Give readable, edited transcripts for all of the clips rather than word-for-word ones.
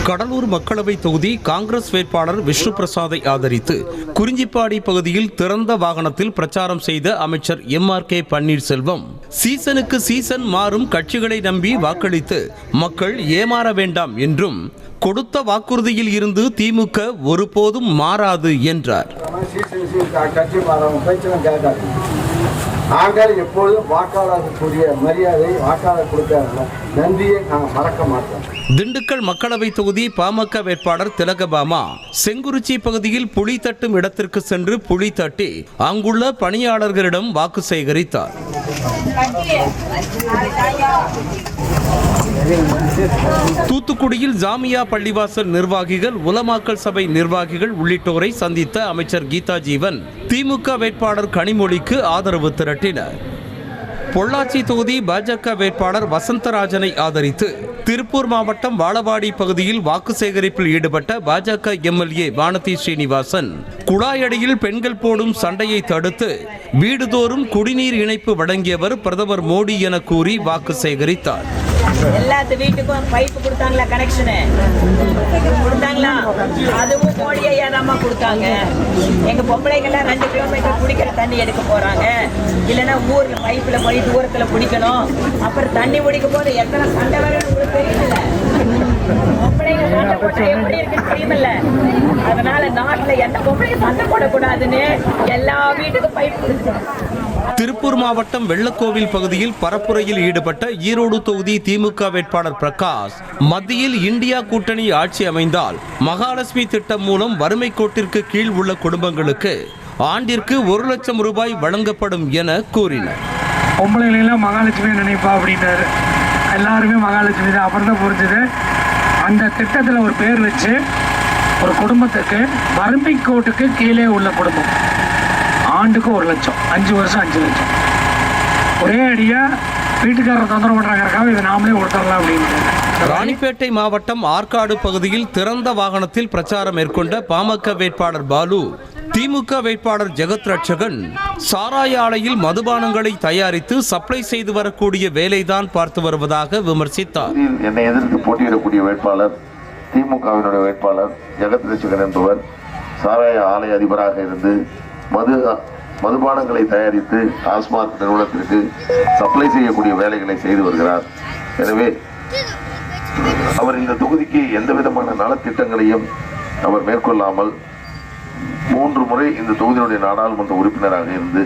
கடலூர் மக்களவை தொகுதி காங்கிரஸ் வேட்பாளர் விஷ்ணு பிரசாதை ஆதரித்து குறிஞ்சிப்பாடி பகுதியில் திறந்த வாகனத்தில் பிரச்சாரம் செய்த அமைச்சர் MRK பன்னீர்செல்வம், சீசனுக்கு சீசன் மாறும் கட்சிகளை நம்பி வாக்களித்து மக்கள் ஏமாற வேண்டாம் என்றும், கொடுத்த வாக்குறுதியில் இருந்து திமுக ஒருபோதும் மாறாது என்றார். நாங்கள் எப்பொழுதும் வாக்காளர்களுக்குரிய மரியாதை வாக்காளர் கொடுக்க நன்றியை நாங்கள் மறக்க மாட்டோம். திண்டுக்கல் மக்களவை தொகுதி பாமக வேட்பாளர் திலகபாமா செங்குறிச்சி பகுதியில் புலி தட்டும் இடத்திற்கு சென்று புலி தட்டி அங்குள்ள பணியாளர்களிடம் வாக்கு சேகரித்தார். தூத்துக்குடியில் ஜாமியா பள்ளிவாசல் நிர்வாகிகள், உலமாக்கல் சபை நிர்வாகிகள் உள்ளிட்டோரை சந்தித்த அமைச்சர் கீதா ஜீவன் திமுக வேட்பாளர் கனிமொழிக்கு ஆதரவு திரட்டினர். பொள்ளாச்சி தொகுதி பாஜக வேட்பாளர் வசந்தராஜனை ஆதரித்து திருப்பூர் மாவட்டம் வாழவாடி பகுதியில் வாக்கு சேகரிப்பில் ஈடுபட்ட பாஜக MLA வானதி ஸ்ரீனிவாசன் குழாயடியில் பெண்கள் போடும் சண்டையை தடுத்து வீடுதோறும் குடிநீர் இணைப்பு வழங்கியவர் பிரதமர் மோடி என கூறி வாக்கு சேகரித்தார். எல்லாத்து வீட்டுக்கும் பைப்பு கொடுத்தாங்களா, கனெக்ஷனு கொடுத்தாங்களா? அதுவும் மோடி ஐயா தான் கொடுத்தாங்க. எங்க பொம்பளைங்கெல்லாம் 2 கிலோமீட்டர் குடிக்கிற தண்ணி எடுக்க போறாங்க. இல்லைன்னா ஊர்ல பைப்புல போய் தூரத்துல குடிக்கணும். அப்புறம் தண்ணி குடிக்க போது எத்தனை சண்டை வரும் உங்களுக்கு தெரியல. பொம்பளைங்க சண்டை போட்டா எப்படி இருக்குன்னு தெரியுமில்ல. அதனால நாட்டுல எந்த பொம்பளைங்க சண்டை போடக்கூடாதுன்னு எல்லா வீட்டுக்கும் பைப் கொடுத்துருக்காங்க. திருப்பூர் மாவட்டம் வெள்ளக்கோவில் பகுதியில் பரப்புரையில் ஈடுபட்ட ஈரோடு தொகுதி திமுக வேட்பாளர் பிரகாஷ், மத்தியில் இந்தியா கூட்டணி ஆட்சி அமைந்தால் மகாலட்சுமி திட்டம் மூலம் வறுமை கோட்டிற்கு கீழ் உள்ள குடும்பங்களுக்கு ஆண்டிற்கு 1 லட்சம் ரூபாய் வழங்கப்படும் என கூறினார். பொம்பளைகளெல்லாம் மகாலட்சுமி நினைப்பா அப்படின்னாரு. எல்லாருமே மகாலட்சுமி தான். அப்புறம் தான் புரிஞ்சது, அந்த திட்டத்தில் ஒரு பேர் வச்சு ஒரு குடும்பத்துக்கு வறுமை கோட்டுக்கு கீழே உள்ள குடும்பம் ஆண்டுக்கு 1 லட்சம், 5 வருஷம் 5 லட்சம். ஒரே அடியா வீட்டுக்காரர் தொந்தரவு பண்றாங்க, இதை நாமளே கொடுத்துடலாம் அப்படின்னு. ராணிப்பேட்டை மாவட்டம் ஆற்காடு பகுதியில் திறந்த வாகனத்தில் பிரச்சாரம் மேற்கொண்ட பாமக வேட்பாளர் பாலு, திமுக வேட்பாளர் ஜெகத் ரட்சகன் சாராய ஆலையில் மதுபானங்களை தயாரித்து சப்ளை செய்து வரக்கூடிய வேலைதான் பார்த்து வருவதாக விமர்சித்தார். என்னை எதிர்த்து போட்டியிடக்கூடிய வேட்பாளர் திமுகவினுடைய வேட்பாளர் ஜெகத் ரட்சகன் என்பவர் சாராய ஆலை அதிபராக இருந்து மதுபானங்களை தயாரித்து டாஸ்மாக் நிறுவனத்திற்கு சப்ளை செய்யக்கூடிய வேலைகளை செய்து வருகிறார். எனவே அவர் இந்த தொகுதிக்கு எந்த விதமான நலத்திட்டங்களையும் அவர் மேற்கொள்ளாமல் 3 முறை இந்த தொகுதியினுடைய நாடாளுமன்ற உறுப்பினராக இருந்து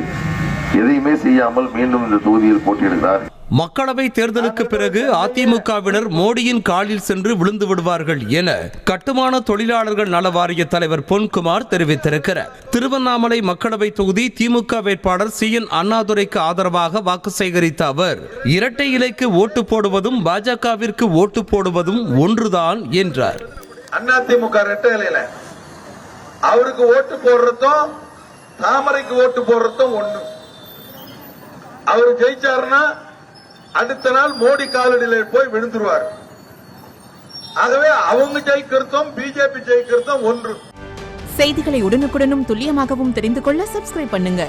எதையுமே செய்யாமல் மீண்டும் இந்த தொகுதியில் போட்டியிடுகிறார். மக்களவை தேர்தலுக்கு பிறகு அதிமுகவினர் மோடியின் காலில் சென்று விழுந்து விடுவார்கள் என கட்டுமான தொழிலாளர்கள் நல வாரிய தலைவர் பொன்குமார் தெரிவித்திருக்கிறார். திருவண்ணாமலை மக்களவை தொகுதி திமுக வேட்பாளர் CN அண்ணாதுரைக்கு ஆதரவாக வாக்கு சேகரித்த அவர், இரட்டை இலைக்கு ஓட்டு போடுவதும் பாஜகவிற்கு ஓட்டு போடுவதும் ஒன்றுதான் என்றார். அதிமுக இரட்டை இலையில அவருக்கு ஓட்டு போடுறதும் தாமரைக்கு ஓட்டு போடுறதும் ஒண்ணு. அவர் ஜெயிச்சாருன்னா அடுத்த நாள் மோடி காலடியில் போய் விழுந்துருவார். ஆகவே அவங்க ஜெயிக்கிறதும் பிஜேபி ஜெயிக்கிறதும் ஒன்று. செய்திகளை உடனுக்குடனும் துல்லியமாகவும் தெரிந்து கொள்ள சப்ஸ்கிரைப் பண்ணுங்க.